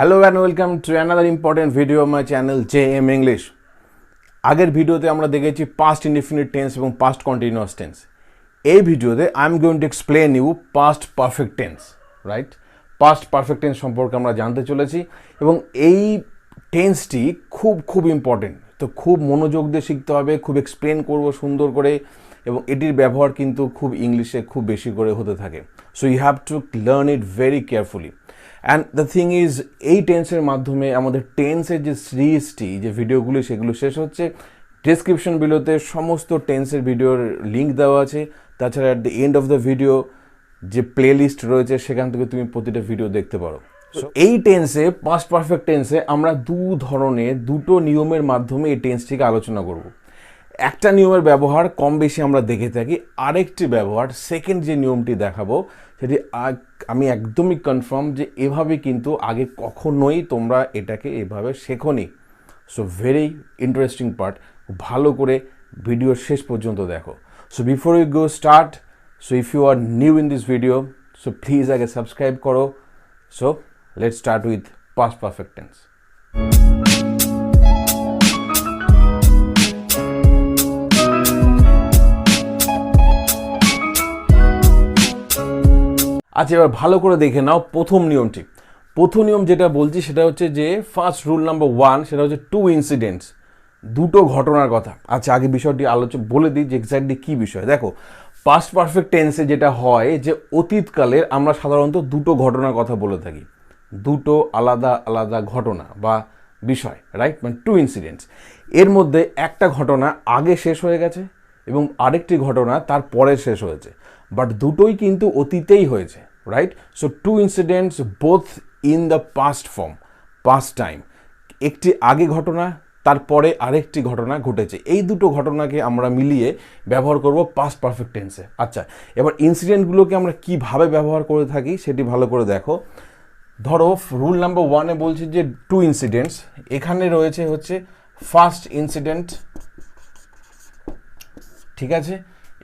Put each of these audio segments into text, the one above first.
Hello and welcome to another important video of my channel JM English. আগের ভিডিওতে আমরা দেখেছি past indefinite tense এবং past continuous tense. এই ভিডিওতে I am going to explain you past perfect tense, right? Past perfect tense সম্পর্কে আমরা জানতে চলেছি এবং এই টেন্সটি খুব ইম্পর্টেন্ট। তো খুব মনোযোগ দিয়ে শিখতে হবে, খুব এক্সপ্লেন করব সুন্দর করে এবং এটির ব্যবহার কিন্তু খুব ইংলিশে খুব বেশি করে হতে থাকে। So you have to learn it very carefully. And the thing is এই টেন্সের মাধ্যমে আমাদের টেন্সের যে সিরিজটি যে ভিডিওগুলি সেগুলো শেষ হচ্ছে। ডেসক্রিপশন বিলোতে সমস্ত টেন্সের ভিডিওর লিঙ্ক দেওয়া আছে। তাছাড়া at the end of the video যে প্লে লিস্ট রয়েছে সেখান থেকে তুমি প্রতিটা ভিডিও দেখতে পারো। সো এই টেন্সে পাস্ট পারফেক্ট টেন্সে আমরা দুটো নিয়মের মাধ্যমে এই টেন্সটিকে আলোচনা করব। একটা নিয়মের ব্যবহার কম বেশি আমরা দেখে থাকি, আরেকটি ব্যবহার সেকেন্ড যে নিয়মটি দেখাবো সেটি আমি একদমই কনফার্ম যে এভাবে কিন্তু আগে কখনোই তোমরা এটাকে এভাবে শেখোনি। সো ভেরি ইন্টারেস্টিং পার্ট, ভালো করে ভিডিও শেষ পর্যন্ত দেখো। So before you go start, so if you are new in this video, so please আগে সাবস্ক্রাইব করো। So let's start with past perfect tense. আচ্ছা, এবার ভালো করে দেখে নাও প্রথম নিয়মটি। প্রথম নিয়ম যেটা বলছি সেটা হচ্ছে যে ফার্স্ট রুল নাম্বার 1, সেটা হচ্ছে টু ইনসিডেন্টস, দুটো ঘটনার কথা। আচ্ছা, আগে বিষয়টি বলে দিই যে এক্স্যাক্টলি কী বিষয়। দেখো, পাস্ট পারফেক্ট টেন্সে যেটা হয় যে অতীতকালের আমরা সাধারণত দুটো ঘটনার কথা বলে থাকি, দুটো আলাদা আলাদা ঘটনা বা বিষয়, রাইট? মানে টু ইনসিডেন্টস। এর মধ্যে একটা ঘটনা আগে শেষ হয়ে গেছে এবং আরেকটি ঘটনা তার পরে শেষ হয়েছে, বাট দুটোই কিন্তু অতীতেই হয়েছে, right? So two incidents both in the past form, past time. একটি আগে ঘটনা, তারপরে আরেকটি ঘটনা ঘটেছে। এই দুটো ঘটনাকে আমরা মিলিয়ে ব্যবহার করব পাস্ট পারফেক্ট টেন্সে। আচ্ছা, এবার ইনসিডেন্টগুলোকে আমরা কিভাবে ব্যবহার করে থাকি সেটি ভালো করে দেখো। ধরো রুল নাম্বার 1-এ বলছি যে টু ইনসিডেন্টস, এখানে রয়েছে হচ্ছে ফার্স্ট ইনসিডেন্ট, ঠিক আছে?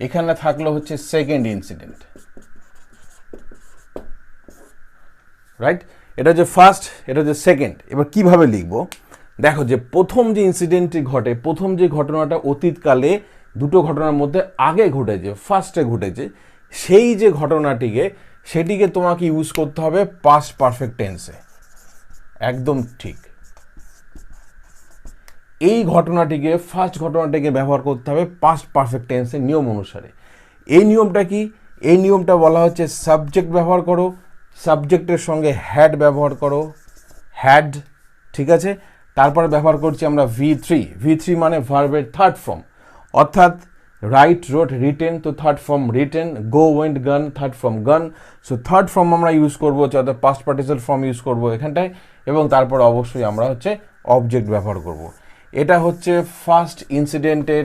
এখানে থাকলো হচ্ছে সেকেন্ড ইনসিডেন্ট, রাইট? এটা যে ফার্স্ট, এটা যে সেকেন্ড। এবার কিভাবে লিখবো দেখো, যে প্রথম যে ইনসিডেন্টটি ঘটে, প্রথম যে ঘটনাটা অতীতকালে দুটো ঘটনার মধ্যে আগে ঘটেছে, ফার্স্টে ঘটেছে, সেই যে ঘটনাটিকে সেটিকে তোমাকে ইউজ করতে হবে পাস্ট পারফেক্ট টেন্সে। একদম ঠিক, এই ঘটনাটিকে ফার্স্ট ঘটনাটিকে ব্যবহার করতে হবে পাস্ট পারফেক্ট টেন্সের নিয়ম অনুসারে। এই নিয়মটা কি? এই নিয়মটা বলা হচ্ছে সাবজেক্ট ব্যবহার করো, সাবজেক্টের সঙ্গে হ্যাড ব্যবহার করো, হ্যাড, ঠিক আছে? তারপরে ব্যবহার করছি আমরা V3 মানে ভার্বের থার্ড ফর্ম, অর্থাৎ রাইট, রোট, রিটেন, তো থার্ড ফর্ম রিটেন, গো, ওয়েন্ট, গান, থার্ড ফর্ম গান। সো থার্ড ফর্ম আমরা ইউজ করবো, অর্থাৎ পাস্ট পার্টিসিপল ফর্ম ইউজ করবো এখানটায়, এবং তারপর অবশ্যই আমরা হচ্ছে অবজেক্ট ব্যবহার করব। এটা হচ্ছে ফার্স্ট ইনসিডেন্টের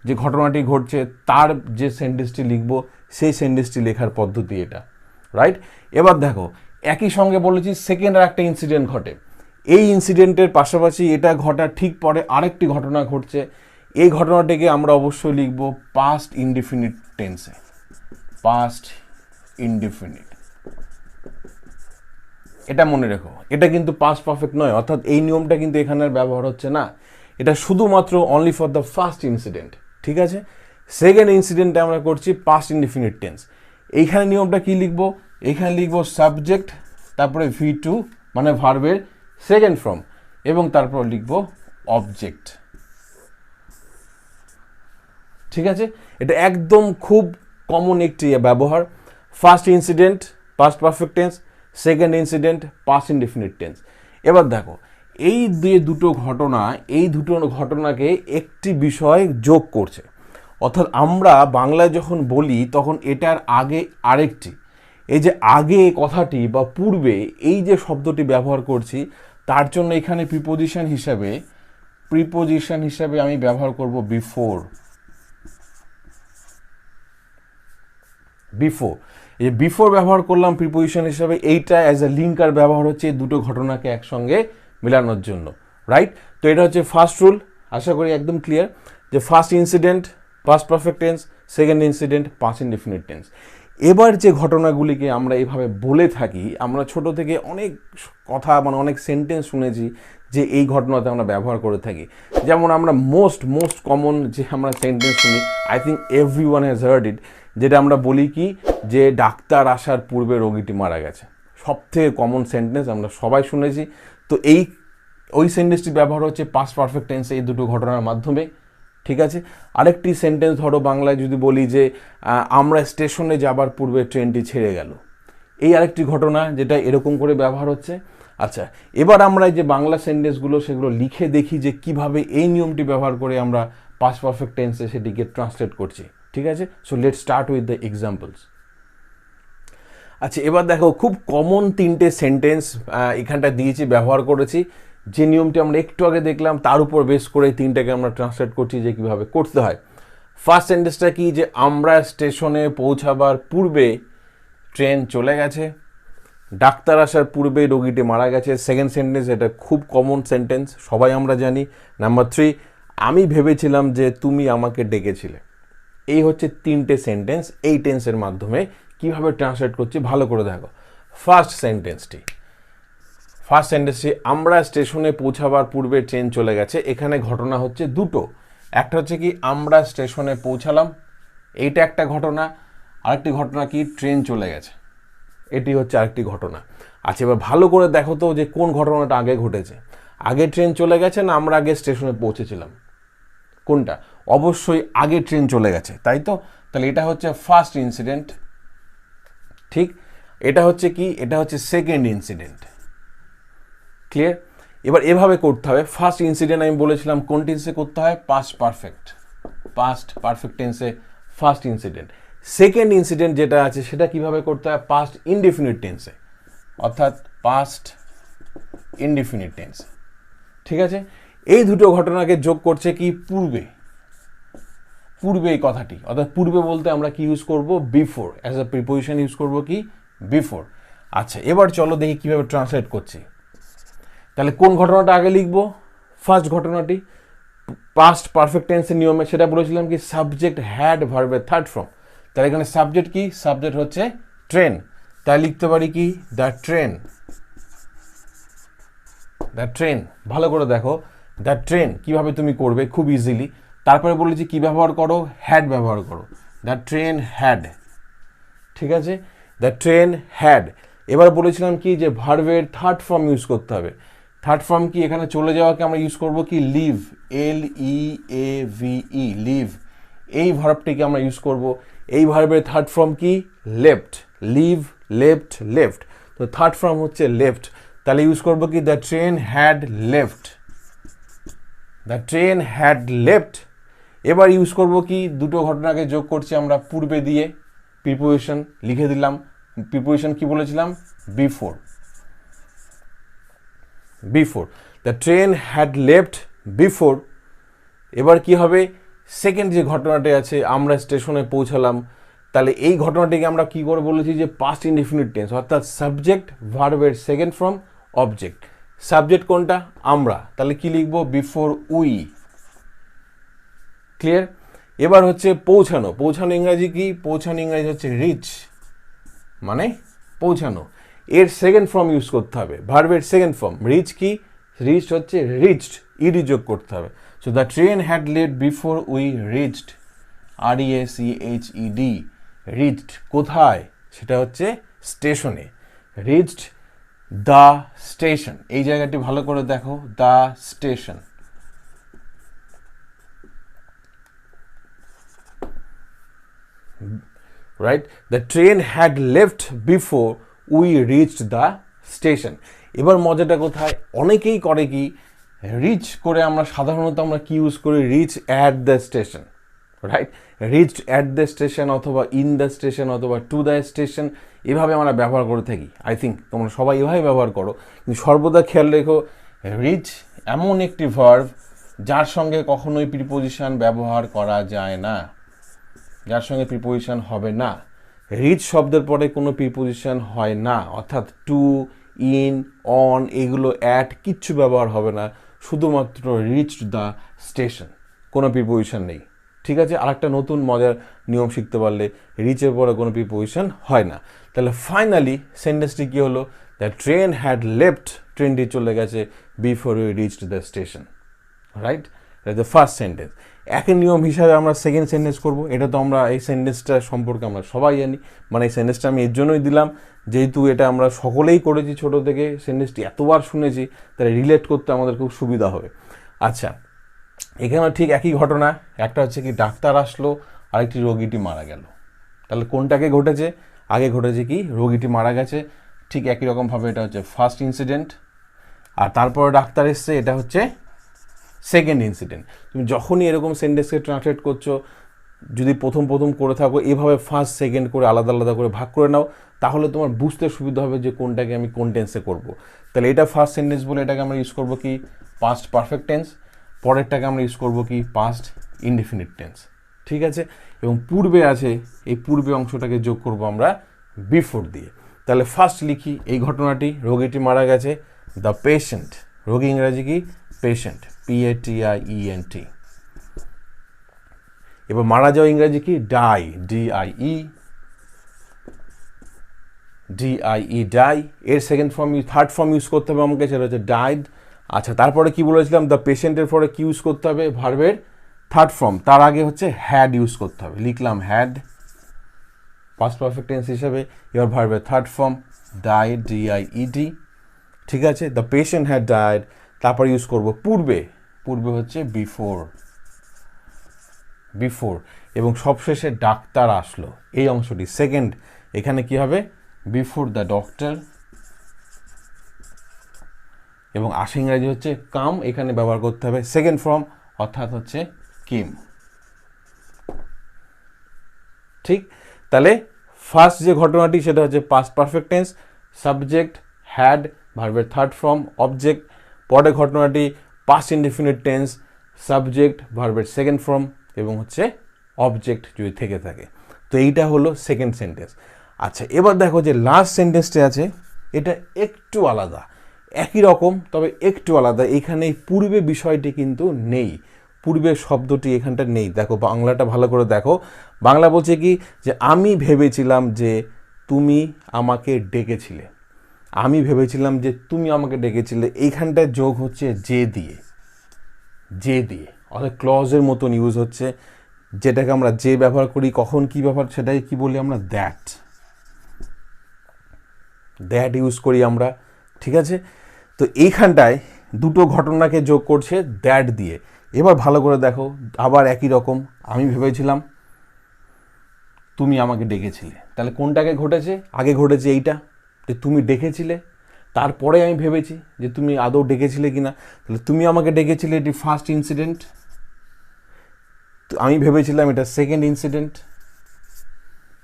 যে ঘটনাটি ঘটছে তার যে সেন্টেন্সটি লিখবো সেই সেন্টেন্সটি লেখার পদ্ধতি এটা, রাইট? এবার দেখো, একই সঙ্গে বলেছি সেকেন্ড আর একটা ইনসিডেন্ট ঘটে, এই ইনসিডেন্টের পাশাপাশি এটা ঘটার ঠিক পরে আরেকটি ঘটনা ঘটছে, এই ঘটনাটিকে আমরা অবশ্যই লিখবো পাস্ট ইনডিফিনিট টেন্সে, পাস্ট ইনডিফিনিট। এটা মনে রেখো, এটা কিন্তু পাস্ট পারফেক্ট নয়, অর্থাৎ এই নিয়মটা কিন্তু এখানে ব্যবহার হচ্ছে না, এটা শুধুমাত্র only for the first incident, ঠিক আছে? সেকেন্ড ইনসিডেন্টে আমরা করছি পাস্ট ইনডিফিনিট টেন্স। এইখানে নিয়মটা কি লিখবো? এখানে লিখবো সাবজেক্ট, তারপরে V2 মানে ভার্বের সেকেন্ড ফর্ম, এবং তারপর লিখবো অবজেক্ট, ঠিক আছে? এটা একদম খুব কমন একটি ব্যবহার। First incident past perfect tense, second incident past indefinite tense. এবার দেখো, এই দুটো ঘটনা, এই দুটো ঘটনাকে একটি বিষয় যোগ করছে, অর্থাৎ আমরা বাংলায় যখন বলি তখন এটার আগে আরেকটি, এই যে আগে কথাটি বা পূর্বে এই যে শব্দটি ব্যবহার করছি তার জন্য এখানে প্রিপোজিশন হিসাবে আমি ব্যবহার করব বিফোর। এই যে বিফোর ব্যবহার করলাম প্রিপোজিশন হিসাবে, এইটা অ্যাজ এ লিঙ্কার ব্যবহার হচ্ছে এই দুটো ঘটনাকে একসঙ্গে মেলানোর জন্য, রাইট? তো এটা হচ্ছে ফার্স্ট রুল। আশা করি একদম ক্লিয়ার যে first incident past perfect tense, second incident past indefinite tense. এবার যে ঘটনাগুলিকে আমরা এভাবে বলে থাকি, আমরা ছোট থেকে অনেক কথা মানে অনেক সেন্টেন্স শুনেছি যে এই ঘটনাতে আমরা ব্যবহার করে থাকি। যেমন আমরা মোস্ট কমন যে আমরা সেন্টেন্স শুনি, I think everyone has heard it, যেটা আমরা বলি কি যে ডাক্তার আসার পূর্বে রোগীটি মারা গেছে। সবথেকে কমন সেন্টেন্স আমরা সবাই শুনেছি। তো ওই সেন্টেন্সটি ব্যবহার হচ্ছে পাস্ট পারফেক্ট টেন্সে এই দুটো ঘটনার মাধ্যমে। ঠিক আছে, আরেকটি সেন্টেন্স ধরো বাংলায় যদি বলি যে আমরা স্টেশনে যাবার পূর্বে ট্রেনটি ছেড়ে গেল, এই আরেকটি ঘটনা যেটা এরকম করে ব্যবহার হচ্ছে। আচ্ছা, এবার আমরা যে বাংলা সেন্টেন্সগুলো সেগুলো লিখে দেখি যে কিভাবে এই নিয়মটি ব্যবহার করে আমরা পাস্ট পারফেক্ট টেন্সে সেটিকে ট্রান্সলেট করছি। ঠিক আছে, so let's start with the examples. আচ্ছা, এবার দেখো খুব কমন তিনটে সেন্টেন্স এখানটা দিয়েছি, ব্যবহার করেছি। যে নিয়মটি আমরা একটু আগে দেখলাম তার উপর বেস করে তিনটাকে আমরা ট্রান্সলেট করছি যে কীভাবে করতে হয়। ফার্স্ট সেন্টেন্সটা কি, যে আমরা স্টেশনে পৌঁছাবার পূর্বে ট্রেন চলে গেছে, ডাক্তার আসার পূর্বে রোগীটি মারা গেছে। সেকেন্ড সেন্টেন্স, এটা খুব কমন সেন্টেন্স, সবাই আমরা জানি। নাম্বার 3, আমি ভেবেছিলাম যে তুমি আমাকে ডেকেছিলে। এই হচ্ছে তিনটে সেন্টেন্স। এই টেন্সের মাধ্যমে কিভাবে ট্রান্সলেট করছি ভালো করে দেখো। ফার্স্ট সেন্টেন্সটি আমরা স্টেশনে পৌঁছাবার পূর্বে ট্রেন চলে গেছে। এখানে ঘটনা হচ্ছে দুটো, একটা হচ্ছে কি আমরা স্টেশনে পৌঁছালাম, এইটা একটা ঘটনা। আরেকটি ঘটনা কি ট্রেন চলে গেছে, এটি হচ্ছে আরেকটি ঘটনা। আচ্ছা, এবার ভালো করে দেখো তো যে কোন ঘটনাটা আগে ঘটেছে। আগে ট্রেন চলে গেছে না আমরা আগে স্টেশনে পৌঁছেছিলাম? কোনটা? অবশ্যই আগে ট্রেন চলে গেছে, তাই তো? তাহলে এটা হচ্ছে ফার্স্ট ইনসিডেন্ট। ঠিক, এটা হচ্ছে কি, এটা হচ্ছে সেকেন্ড ইনসিডেন্ট। ক্লিয়ার? এবার এভাবে করতে হবে। ফার্স্ট ইনসিডেন্ট আমি বলেছিলাম কোন টেন্সে করতে হয়? পাস্ট পারফেক্ট টেন্সে ফার্স্ট ইনসিডেন্ট। সেকেন্ড ইনসিডেন্ট যেটা আছে সেটা কিভাবে করতে হয়? পাস্ট ইনডিফিনিট টেন্সে, অর্থাৎ পাস্ট ইনডিফিনিট টেন্সে। ঠিক আছে, এই দুটো ঘটনাকে যোগ করছে কি পূর্বে এই কথাটি, অর্থাৎ পূর্বে বলতে আমরা কি ইউজ করব? Before, as a preposition use করব কি? বিফোর। আচ্ছা, এবার চলো দেখি কিভাবে ট্রান্সলেট করছি। তাহলে কোন ঘটনাটা আগে লিখব? ফার্স্ট ঘটনাটি। পাস্ট পারফেক্ট টেন্সের নিয়মে সেটা বলেছিলাম কি সাবজেক্ট হ্যাড ভার্বের থার্ড ফর্ম। তাহলে এখানে সাবজেক্ট কি? সাবজেক্ট হচ্ছে ট্রেন। তাই লিখতে পারি কি দ্য ট্রেন। ভালো করে দেখো, দ্য ট্রেন কিভাবে তুমি করবে খুব ইজিলি। তারপরে বলেছি কি ব্যবহার করো? হ্যাড ব্যবহার করো। The train had. ঠিক আছে, দ্য ট্রেন হ্যাড। এবার বলেছিলাম কি যে ভার্বের থার্ড ফর্ম ইউজ করতে হবে। থার্ড ফর্ম কি? এখানে চলে যাওয়াকে আমরা ইউজ করব কি? Leave, LEAVE, leave. এই ভার্বটিকে আমরা ইউজ করব। এই ভার্বের থার্ড ফর্ম কি? লেফট। Leave, left. তো থার্ড ফর্ম হচ্ছে লেফট। তাহলে ইউজ করব কি? The train had left. এবার ইউজ করব কি? দুটো ঘটনাকে যোগ করছি আমরা পূর্বে দিয়ে, প্রিপোজিশন লিখে দিলাম। প্রিপোজিশন কি বলেছিলাম? Before. The train had left before. এবার কি হবে? সেকেন্ড যে ঘটনাটি আছে, আমরা স্টেশনে পৌঁছালাম, তাহলে এই ঘটনাটিকে আমরা কি করে বলেছি যে পাস্ট ইনডিফিনিট টেন্স, অর্থাৎ সাবজেক্ট ভার্বের সেকেন্ড ফর্ম অবজেক্ট। সাবজেক্ট কোনটা? আমরা। তাহলে কি লিখবো? Before we. ক্লিয়ার? এবার হচ্ছে পৌঁছানো। ইংরাজি কি? ইংরাজি হচ্ছে রিচ, মানে পৌঁছানো। এর সেকেন্ড ফর্ম ইউজ করতে হবে, ভার্বের সেকেন্ড ফর্ম। রিচ কি? রিচ হচ্ছে রিচড, ইডি যোগ করতে হবে। So the train had late before we reached, REACHED, reached. কোথায়? সেটা হচ্ছে স্টেশনে। Reached the station. এই জায়গাটি ভালো করে দেখো, the station. Right, the train had left before we reached the station. এবার মজাটা কোথায়? অনেকেই করে কি, রিচ করে আমরা সাধারণত আমরা কি ইউজ করি? Reach at the station. Right, reached at the station, অথবা ইন দ্য স্টেশন, অথবা টু দ্য স্টেশন, এভাবে আমরা ব্যবহার করে থাকি। আই থিঙ্ক তোমরা সবাই এভাবে ব্যবহার করো, কিন্তু সর্বদা খেয়াল রেখো, রিচ এমন একটি ভার্ব যার সঙ্গে কখনোই প্রিপোজিশন ব্যবহার করা যায় না, যার সঙ্গে প্রিপোজিশন হবে না। রিচ শব্দের পরে কোনো প্রিপোজিশন হয় না, অর্থাৎ টু, ইন, অন, এগুলো অ্যাট কিচ্ছু ব্যবহার হবে না, শুধুমাত্র রিচড দ্য স্টেশন, কোনো প্রিপোজিশন নেই। ঠিক আছে, আরেকটা নতুন মজার নিয়ম শিখতে পারলে রিচের পরে কোনো প্রিপোজিশন হয় না। তাহলে ফাইনালি সেন্টেন্সটি কী হলো, দ্য ট্রেন হ্যাড লেফট, ট্রেনটি চলে গেছে before we reached the station, right? এটা দ্য ফার্স্ট সেন্টেন্স। একই নিয়ম হিসাবে আমরা সেকেন্ড সেন্টেন্স করব। এটা তো আমরা এই সেন্টেন্সটা সম্পর্কে আমরা সবাই জানি, মানে এই সেন্টেন্সটা আমি এর জন্যই দিলাম যেহেতু এটা আমরা সকলেই করেছি ছোটো থেকে, সেন্টেন্সটি এতবার শুনেছি, তাহলে রিলেট করতে আমাদের খুব সুবিধা হবে। আচ্ছা, এখানেও ঠিক একই ঘটনা, একটা হচ্ছে কি ডাক্তার আসলো, আরেকটি রোগীটি মারা গেল। তাহলে কোনটাকে ঘটেছে, আগে ঘটেছে কি রোগীটি মারা গেছে, ঠিক একই রকমভাবে এটা হচ্ছে ফার্স্ট ইনসিডেন্ট, আর তারপরে ডাক্তার এসছে, এটা হচ্ছে সেকেন্ড ইনসিডেন্ট। তুমি যখনই এরকম সেন্টেন্সকে ট্রান্সলেট করছো, যদি প্রথম করে থাকো, এভাবে ফার্স্ট সেকেন্ড করে আলাদা আলাদা করে ভাগ করে নাও, তাহলে তোমার বুঝতে সুবিধা হবে যে কোনটাকে আমি কোন টেন্সে করবো। তাহলে এটা ফার্স্ট সেন্টেন্স বলে এটাকে আমরা ইউজ করবো কি পাস্ট পারফেক্ট টেন্স, পরেরটাকে আমরা ইউজ করবো কি পাস্ট ইনডিফিনিট টেন্স, ঠিক আছে? এবং পূর্বে আছে, এই পূর্বে অংশটাকে যোগ করবো আমরা বিফোর দিয়ে। তাহলে ফার্স্ট লিখি এই ঘটনাটি, রোগীটি মারা গেছে, দ্য পেশেন্ট, রোগী ইংরাজি কি পেশেন্ট, PATIENT। এবার মারা যাওয়া ইংরাজি কি ডাই, DIE ডাই। এর second form third form use করতে হবে আমাকে, সেটা হচ্ছে ডাইড। আচ্ছা, তারপরে কি বলেছিলাম, দ্য পেশেন্টের পরে কি ইউজ করতে হবে, ভার্বের থার্ড ফর্ম, তার আগে হচ্ছে হ্যাড ইউজ করতে হবে, লিখলাম হ্যাড পাস্ট পারফেক্ট টেন্স হিসাবে। এবার ভার্বের থার্ড ফর্ম ডাইড, DIED, ঠিক আছে? দ্য পেশেন্ট হ্যাড ডাইড, তারপর ইউজ করব পূর্বে, পূর্বে হচ্ছে বিফোর, এবং সবশেষে ডাক্তার আসলো, এই অংশটি সেকেন্ড, এখানে কি হবে বিফোর দ্য ডক্টর, এবং আসে ইংরাজি হচ্ছে কাম, এখানে ব্যবহার করতে হবে সেকেন্ড ফর্ম, অর্থাৎ হচ্ছে কেম, ঠিক? তাহলে ফার্স্ট যে ঘটনাটি সেটা হচ্ছে past perfect tense, subject had, ভার্বের থার্ড ফর্ম অবজেক্ট। পরের ঘটনাটি পাস্ট ইনডিফিনিট টেন্স, সাবজেক্ট ভার্বের সেকেন্ড ফর্ম এবং হচ্ছে অবজেক্ট যদি থেকে থাকে। তো এইটা হলো সেকেন্ড সেন্টেন্স। আচ্ছা, এবার দেখো যে লাস্ট সেন্টেন্সটি আছে, এটা একটু আলাদা, একই রকম তবে একটু আলাদা। এখানে পূর্বে বিষয়টি কিন্তু নেই, পূর্বের শব্দটি এখানটা নেই। দেখো বাংলাটা ভালো করে দেখো, বাংলা বলছে কি যে আমি ভেবেছিলাম যে তুমি আমাকে ডেকেছিলে, আমি ভেবেছিলাম যে তুমি আমাকে ডেকেছিলে, এইখানটায় যোগ হচ্ছে যে দিয়ে, অর্থাৎ ক্লজের মতন ইউজ হচ্ছে, যেটাকে আমরা যে ব্যবহার করি কখন কি ব্যবহার, সেটাই কি বলি আমরা দ্যাট ইউজ করি আমরা, ঠিক আছে? তো এইখানটায় দুটো ঘটনাকে যোগ করছে দ্যাট দিয়ে। এবার ভালো করে দেখো, আবার একই রকম, আমি ভেবেছিলাম তুমি আমাকে ডেকেছিলে, তাহলে কোনটাকে ঘটেছে, আগে ঘটেছে এইটা যে তুমি ডেকেছিলে, তারপরে আমি ভেবেছি যে তুমি আদৌ ডেকেছিলে কিনা। তাহলে তুমি আমাকে ডেকেছিলে, এটি ফার্স্ট ইনসিডেন্ট, আমি ভেবেছিলাম এটা সেকেন্ড ইনসিডেন্ট,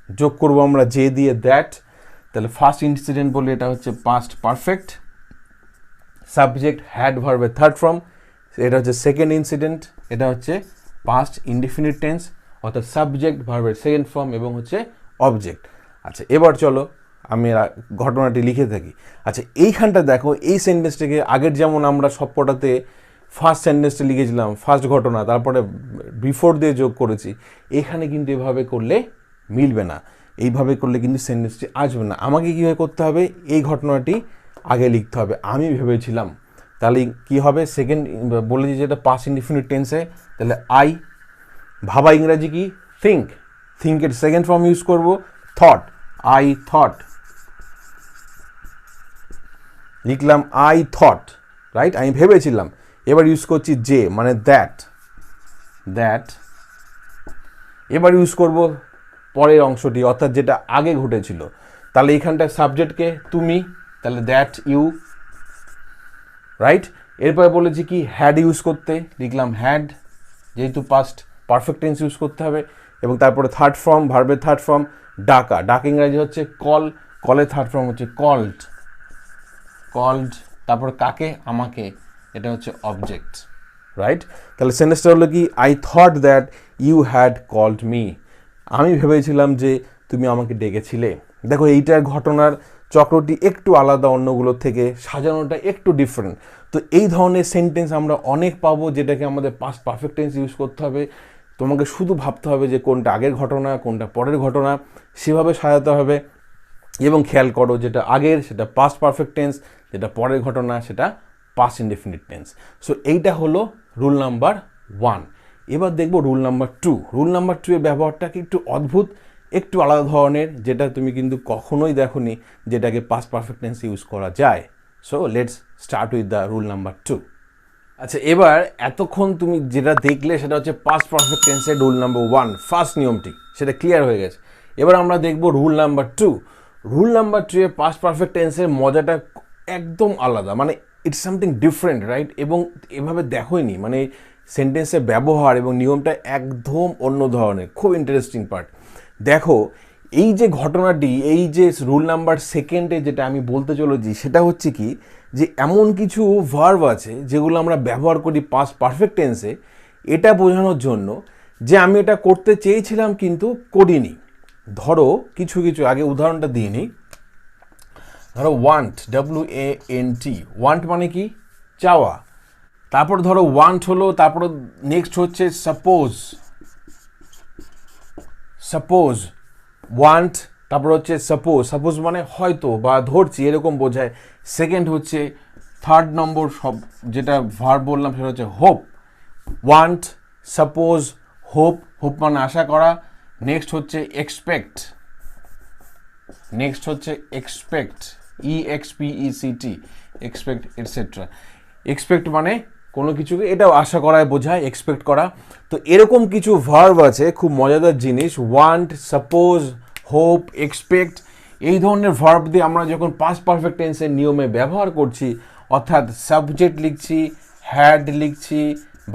যোগ করবো আমরা যে দিয়ে দ্যাট। তাহলে ফার্স্ট ইনসিডেন্ট বলে এটা হচ্ছে পাস্ট পারফেক্ট, সাবজেক্ট হ্যাড ভার্বের থার্ড ফর্ম, এটা হচ্ছে সেকেন্ড ইনসিডেন্ট, এটা হচ্ছে পাস্ট ইনডিফিনিট টেন্স, অর্থাৎ সাবজেক্ট ভার্বের সেকেন্ড ফর্ম এবং হচ্ছে অবজেক্ট। আচ্ছা, এবার চলো আমি ঘটনাটি লিখে থাকি। আচ্ছা, এইখানটা দেখো, এই সেন্টেন্সটাকে আগের যেমন আমরা সবকটাতে ফার্স্ট সেন্টেন্সটা লিখেছিলাম ফার্স্ট ঘটনা, তারপরে বিফোর দিয়ে যোগ করেছি, এখানে কিন্তু এভাবে করলে মিলবে না, এইভাবে করলে কিন্তু সেন্টেন্সটি আসবে না। আমাকে কীভাবে করতে হবে, এই ঘটনাটি আগে লিখতে হবে, আমি ভেবেছিলাম, তাহলে কি হবে সেকেন্ড বলেছি যেটা পাস্ট ইনডিফিনিট টেন্সে, তাহলে আই, ভাবা ইংরাজি কি থিঙ্কের সেকেন্ড ফর্ম ইউজ করব থট, আই থট, লিখলাম আই থট, রাইট? আমি ভেবেছিলাম। এবার ইউজ করছি যে, মানে দ্যাট। এবার ইউজ করব পরের অংশটি, অর্থাৎ যেটা আগে ঘটেছিল, তাহলে এইখানটায় সাবজেক্টকে তুমি, তাহলে দ্যাট ইউ, রাইট? এরপরে বলেছি কি হ্যাড ইউজ করতে, লিখলাম হ্যাড, যেহেতু পাস্ট পারফেক্ট টেন্স ইউজ করতে হবে, এবং তারপরে থার্ড ফর্ম, ভার্বের থার্ড ফর্ম ডাকা, ইংরাজি হচ্ছে কল, কলের থার্ড ফর্ম হচ্ছে কল্ড, তারপর কাকে, আমাকে, এটা হচ্ছে অবজেক্ট, রাইট? তাহলে সেন্টেন্সটা হলো কি I thought that you had called me, আমি ভেবেছিলাম যে তুমি আমাকে ডেকেছিলে। দেখো এইটার ঘটনার চক্রটি একটু আলাদা অন্যগুলোর থেকে, সাজানোটা একটু ডিফারেন্ট। তো এই ধরনের সেন্টেন্স আমরা অনেক পাবো, যেটাকে আমাদের পাস্ট পারফেক্ট টেন্স ইউজ করতে হবে, তোমাকে শুধু ভাবতে হবে যে কোনটা আগের ঘটনা কোনটা পরের ঘটনা, সেভাবে সাজাতে হবে। এবং খেয়াল করো, যেটা আগের সেটা পাস্ট পারফেক্ট টেন্স, যেটা পরের ঘটনা সেটা পাস্ট ইনডেফিনিট টেন্স। সো এইটা হলো রুল নাম্বার 1। এবার দেখবো রুল নাম্বার 2। রুল নাম্বার 2 এর ব্যবহারটা কি একটু অদ্ভুত, একটু আলাদা ধরনের, যেটা তুমি কিন্তু কখনোই দেখোনি যেটাকে পাস্ট পারফেক্ট টেন্স ইউজ করা যায়। So let's start with the rule number 2। আচ্ছা, এবার এতক্ষণ তুমি যেটা দেখলে সেটা হচ্ছে পাস্ট পারফেক্ট টেন্সের রুল নাম্বার 1, ফার্স্ট নিয়মটি, সেটা ক্লিয়ার হয়ে গেছে। এবার আমরা দেখব রুল নাম্বার 2। রুল নাম্বার 2 এ পাস্ট পারফেক্ট টেন্সের মজাটা একদম আলাদা, মানে ইটস সামথিং ডিফারেন্ট, রাইট? এবং এভাবে দেখোইনি, মানে সেন্টেন্সের ব্যবহার এবং নিয়মটা একদম অন্য ধরনের, খুব ইন্টারেস্টিং পার্ট। দেখো, এই যে ঘটনাটি, এই যে রুল নাম্বার 2 যেটা আমি বলতে চলেছি, সেটা হচ্ছে কি, যে এমন কিছু ভার্ব আছে যেগুলো আমরা ব্যবহার করি পাস্ট পারফেক্ট টেন্সে এটা বোঝানোর জন্য যে আমি এটা করতে চেয়েছিলাম কিন্তু করিনি। ধরো কিছু কিছু আগে উদাহরণটা দিয়ে নিই। ধরো ওয়ান্ট, WANT, ওয়ান্ট মানে কি, চাওয়া। তারপর ধরো ওয়ান্ট হলো, তারপর নেক্সট হচ্ছে সাপোজ, সাপোজ ওয়ান্ট, তারপর হচ্ছে সাপোজ, সাপোজ মানে হয়তো বা ধরছি এরকম বোঝায়। সেকেন্ড হচ্ছে থার্ড নম্বর সব যেটা ভার্ব বললাম সেটা হচ্ছে hope. Want, suppose, hope, hope মানে আশা করা। নেক্সট হচ্ছে এক্সপেক্ট, নেক্সট হচ্ছে expect, EXPECT, expect etcetera. Expect মানে কোনো কিছুকে এটাও আশা করায় বোঝায়, এক্সপেক্ট করা। তো এরকম কিছু ভার্ব আছে, খুব মজাদার জিনিস। ওয়ান্ট, সাপোজ, হোপ, এক্সপেক্ট, এই ধরনের ভার্ব দিয়ে আমরা যখন পাস্ট পারফেক্ট টেন্সের নিয়মে ব্যবহার করছি, অর্থাৎ সাবজেক্ট লিখছি, হ্যাড লিখছি,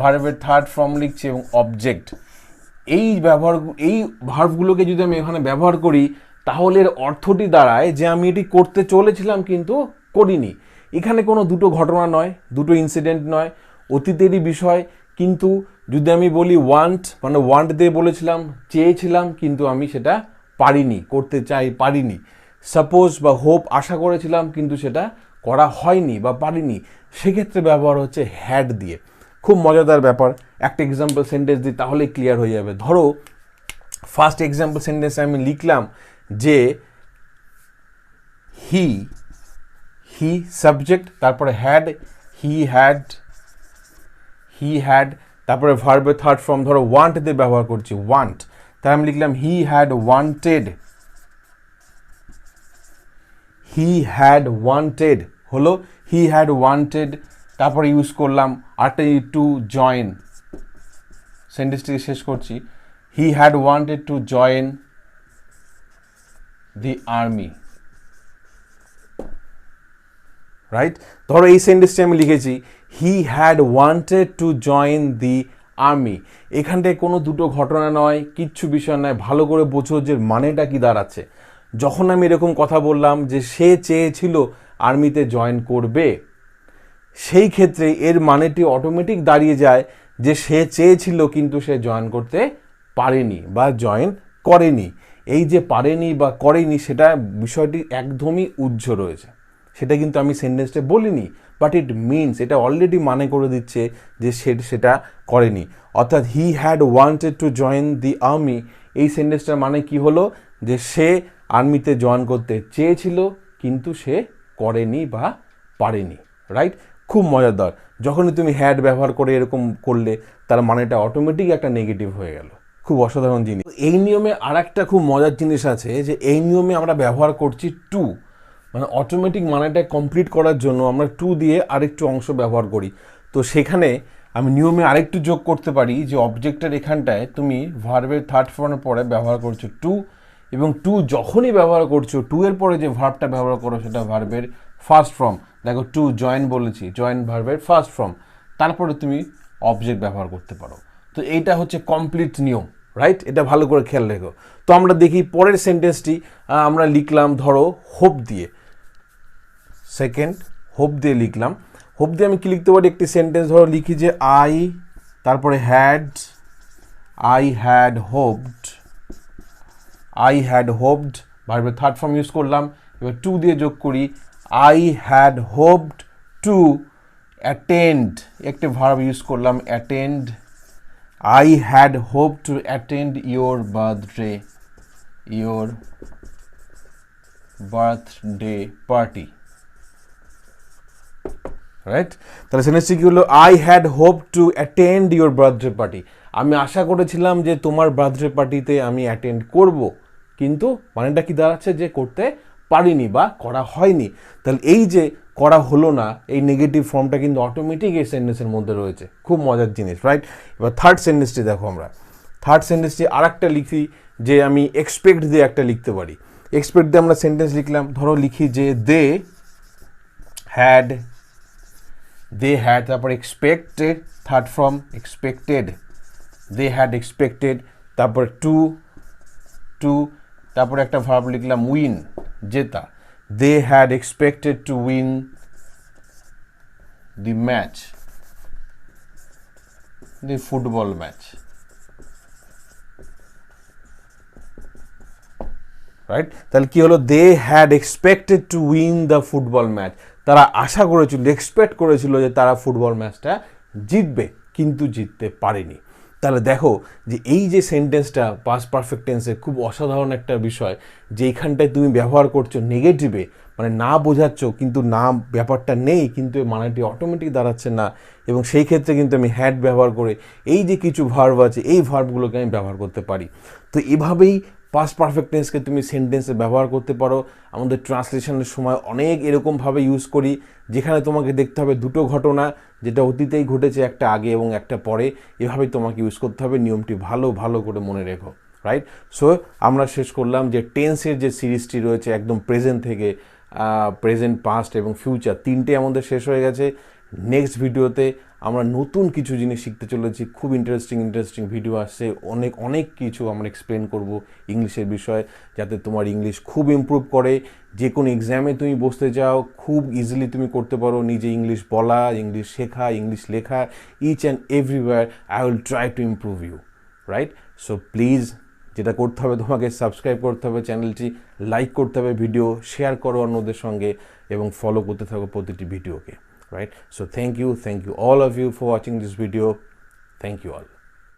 ভার্বের থার্ড ফর্ম লিখছি এবং অবজেক্ট, এই ভার্বগুলোকে যদি আমি এখানে ব্যবহার করি, তাহলে এর অর্থটি দাঁড়ায় যে আমি এটি করতে চলেছিলাম কিন্তু করিনি। এখানে কোনো দুটো ঘটনা নয়, দুটো ইনসিডেন্ট নয়, অতীতেরই বিষয়। কিন্তু যদি আমি বলি ওয়ান্ট, মানে ওয়ান্ট দিয়ে বলেছিলাম, চেয়েছিলাম কিন্তু আমি সেটা পারিনি, করতে চাই পারিনি। সাপোজ বা হোপ, আশা করেছিলাম কিন্তু সেটা করা হয়নি বা পারিনি, সেক্ষেত্রে ব্যবহার হচ্ছে হ্যাড দিয়ে। খুব মজাদার ব্যাপার। একটা এক্সাম্পল সেন্টেন্স দিই তাহলে ক্লিয়ার হয়ে যাবে। ধরো ফার্স্ট এক্সাম্পল সেন্টেন্সে আমি লিখলাম যে হি, সাবজেক্ট, তারপরে হ্যাড, হি হ্যাড, তারপরে ভার্বের থার্ড ফর্ম ধরো ওয়ান্ট দিয়ে ব্যবহার করছি, ওয়ান্ট। তাই আমি লিখলাম হি হ্যাড ওয়ান্টেড, হলো হি হ্যাড ওয়ান্টেড। তারপরে ইউজ করলাম আরটা, টু জয়েন, সেন্টেন্সটিকে শেষ করছি, he had wanted to join the army, right? ধরো এই সেন্টেন্সটি আমি লিখেছি he had wanted to join the army. এখানটায় কোনো দুটো ঘটনা নয়, কিচ্ছু বিষয় নয়, ভালো করে বোঝো যে মানেটা কি দাঁড়াচ্ছে। যখন আমি এরকম কথা বললাম যে সে চেয়েছিল আর্মিতে জয়েন করবে, সেই ক্ষেত্রে এর মানেটি অটোমেটিক দাঁড়িয়ে যায় যে সে চেয়েছিল কিন্তু সে জয়েন করতে পারেনি বা জয়েন করেনি। এই যে পারেনি বা করেনি, সেটা বিষয়টি একদমই উজ্জ্ব রয়েছে, সেটা কিন্তু আমি সেন্টেন্সটা বলিনি, বাট ইট মিনস, এটা অলরেডি মানে করে দিচ্ছে যে সেটা করেনি। অর্থাৎ he had wanted to join the army, এই সেন্টেন্সটার মানে কি হলো, যে সে আর্মিতে জয়েন করতে চেয়েছিল কিন্তু সে করেনি বা পারেনি, রাইট? খুব মজাদার। যখনই তুমি হ্যাড ব্যবহার করে এরকম করলে, তার মানেটা অটোমেটিক একটা নেগেটিভ হয়ে গেল। খুব অসাধারণ জিনিস। এই নিয়মে আর একটা খুব মজার জিনিস আছে, যে এই নিয়মে আমরা ব্যবহার করছি টু, মানে অটোমেটিক মানেটা কমপ্লিট করার জন্য আমরা টু দিয়ে আরেকটু অংশ ব্যবহার করি। তো সেখানে আমি নিয়মে আরেকটু যোগ করতে পারি যে অবজেক্টের এখানটায় তুমি ভার্বের থার্ড ফর্মের পরে ব্যবহার করছো টু, এবং টু যখনই ব্যবহার করছো, টু এর পরে যে ভার্বটা ব্যবহার করো সেটা ভার্বের ফার্স্ট ফর্ম। দেখো টু জয়েন বলেছি, জয়েন ভার্বের ফার্স্ট ফর্ম, তারপরে তুমি অবজেক্ট ব্যবহার করতে পারো। তো এইটা হচ্ছে কমপ্লিট নিয়ম, রাইট? এটা ভালো করে খেয়াল রেখো। তো আমরা দেখি পরের সেন্টেন্সটি আমরা লিখলাম ধরো হোপ দিয়ে, সেকেন্ড হোপ দিয়ে লিখলাম। হোপ দিয়ে আমি কি লিখতে পারি, একটি সেন্টেন্স ধরো লিখি যে তারপরে আই হ্যাড হোপড, ভার্বের থার্ড ফর্ম ইউজ করলাম। এবার টু দিয়ে যোগ করি, I had hopped to attend, একটি ভার্ব ইউজ করলাম attend, I had hoped to attend your birthday party. Right, তাহলে সেন্টেন্সটি কি হলো? I had hope to attend your birthday party. আমি আশা করেছিলাম যে তোমার বার্থডে পার্টিতে আমি অ্যাটেন্ড করব, কিন্তু মানেটা কি দাঁড়াচ্ছে? যে করতে পারিনি বা করা হয়নি। তাহলে এই যে করা হলো না, এই নেগেটিভ ফর্মটা কিন্তু অটোমেটিক এই সেন্টেন্সের মধ্যে রয়েছে। খুব মজার জিনিস, রাইট? এবার থার্ড সেন্টেন্সটি দেখো, আমরা থার্ড সেন্টেন্সটি আর একটা লিখি যে আমি এক্সপেক্ট দিয়ে একটা লিখতে পারি। এক্সপেক্ট দিয়ে আমরা সেন্টেন্স লিখলাম, ধরো লিখি যে দে হ্যাড, তারপর expected, third form expected, they had expected, তারপর টু, তারপরে একটা ভার্ব লিখলাম উইন, জেতা। They had expected to win the match, the football match, right? তাহলে কি হলো? They had expected to win the football match. তারা আশা করেছিল, এক্সপেক্ট করেছিল যে তারা ফুটবল ম্যাচটা জিতবে, কিন্তু জিততে পারেনি। তাহলে দেখো যে এই যে সেন্টেন্সটা পাস্ট পারফেক্ট টেন্সে খুব অসাধারণ একটা বিষয়, যে এইখানটায় তুমি ব্যবহার করছো নেগেটিভে, মানে না বোঝাচ্ছ, কিন্তু না ব্যাপারটা নেই, কিন্তু মানেটি অটোমেটিক দাঁড়াচ্ছে না। এবং সেই ক্ষেত্রে কিন্তু আমি হ্যাড ব্যবহার করে এই যে কিছু ভার্ব আছে, এই ভার্বগুলোকে আমি ব্যবহার করতে পারি। তো এভাবেই পাস্ট পারফেক্ট টেন্সকে তুমি সেন্টেন্সে ব্যবহার করতে পারো। আমাদের ট্রান্সলেশনের সময় অনেক এরকমভাবে ইউজ করি, যেখানে তোমাকে দেখতে হবে দুটো ঘটনা, যেটা অতীতেই ঘটেছে, একটা আগে এবং একটা পরে। এভাবেই তোমাকে ইউজ করতে হবে। নিয়মটি ভালো ভালো করে মনে রেখো, রাইট? সো আমরা শেষ করলাম যে টেন্সের যে সিরিজটি রয়েছে, একদম প্রেজেন্ট থেকে প্রেজেন্ট, পাস্ট এবং ফিউচার, তিনটে আমাদের শেষ হয়ে গেছে। নেক্সট ভিডিওতে আমরা নতুন কিছু জিনিস শিখতে চলেছি। খুব ইন্টারেস্টিং ভিডিও আসছে, অনেক কিছু আমরা এক্সপ্লেন করব ইংলিশের বিষয়ে, যাতে তোমার ইংলিশ খুব ইমপ্রুভ করে। যে কোনো এক্সামে তুমি বসতে চাও, খুব ইজিলি তুমি করতে পারো। নিজে ইংলিশ বলা, ইংলিশ শেখা, ইংলিশ লেখা, each and everywhere I will try to improve you, right? So please, যেটা করতে হবে তোমাকে সাবস্ক্রাইব করতে হবে চ্যানেলটি, লাইক করতে হবে, ভিডিও শেয়ার করো অন্যদের সঙ্গে, এবং ফলো করতে থাকো প্রতিটি ভিডিওকে, right? So thank you all of you for watching this video. Thank you all.